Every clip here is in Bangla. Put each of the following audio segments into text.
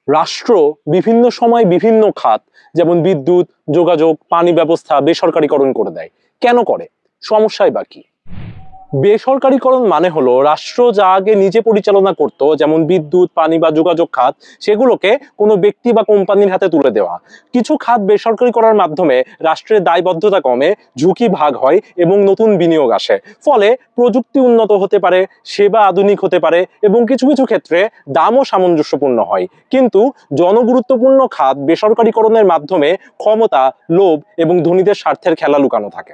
রাষ্ট্র বিভিন্ন সময় বিভিন্ন খাত যেমন বিদ্যুৎ, যোগাযোগ, পানি ব্যবস্থা বেসরকারীকরণ করে দেয়। কেন করে? সমস্যাই বা কি? বেসরকারীকরণ মানে হলো রাষ্ট্র যা আগে নিজে পরিচালনা করত, যেমন বিদ্যুৎ, পানি বা যোগাযোগ খাত, সেগুলোকে কোনো ব্যক্তি বা কোম্পানির হাতে তুলে দেওয়া। কিছু খাত বেসরকারি করার মাধ্যমে রাষ্ট্রের দায়বদ্ধতা কমে, ঝুঁকি ভাগ হয় এবং নতুন বিনিয়োগ আসে। ফলে প্রযুক্তি উন্নত হতে পারে, সেবা আধুনিক হতে পারে এবং কিছু কিছু ক্ষেত্রে দামও সামঞ্জস্যপূর্ণ হয়। কিন্তু জনগুরুত্বপূর্ণ খাত বেসরকারীকরণের মাধ্যমে ক্ষমতা, লোভ এবং ধনীদের স্বার্থের খেলা লুকানো থাকে।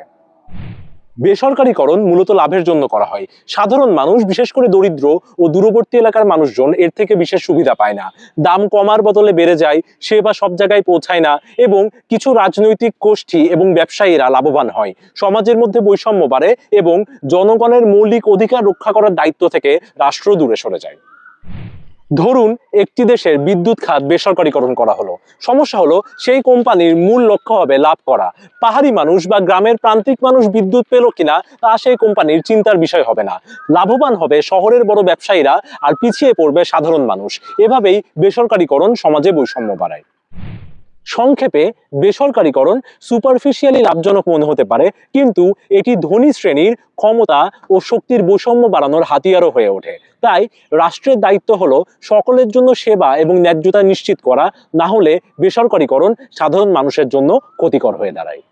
বেসরকারীকরণ মূলত লাভের জন্য করা হয়। সাধারণ মানুষ, বিশেষ করে দরিদ্র ও দূরবর্তী এলাকার মানুষজন এর থেকে বিশেষ সুবিধা পায় না। দাম কমার বদলে বেড়ে যায়, সেবা সব জায়গায় পৌঁছায় না এবং কিছু রাজনৈতিক গোষ্ঠী এবং ব্যবসায়ীরা লাভবান হয়। সমাজের মধ্যে বৈষম্য বাড়ে এবং জনগণের মৌলিক অধিকার রক্ষা করার দায়িত্ব থেকে রাষ্ট্র দূরে সরে যায়। ধরুন একটি দেশের বিদ্যুৎ খাত বেসরকারীকরণ করা হলো। সমস্যা হলো সেই কোম্পানির মূল লক্ষ্য হবে লাভ করা। পাহাড়ি মানুষ বা গ্রামের প্রান্তিক মানুষ বিদ্যুৎ পেল কিনা তা সেই কোম্পানির চিন্তার বিষয় হবে না। লাভবান হবে শহরের বড় ব্যবসায়ীরা আর পিছিয়ে পড়বে সাধারণ মানুষ। এভাবেই বেসরকারীকরণ সমাজে বৈষম্য বাড়ায়। সংক্ষেপে, বেসরকারীকরণ সুপারফিশিয়ালি লাভজনক মনে হতে পারে, কিন্তু এটি ধনী শ্রেণীর ক্ষমতা ও শক্তির বৈষম্য বাড়ানোর হাতিয়ারও হয়ে ওঠে। তাই রাষ্ট্রের দায়িত্ব হলো সকলের জন্য সেবা এবং ন্যায্যতা নিশ্চিত করা, না হলে বেসরকারীকরণ সাধারণ মানুষের জন্য ক্ষতিকর হয়ে দাঁড়ায়।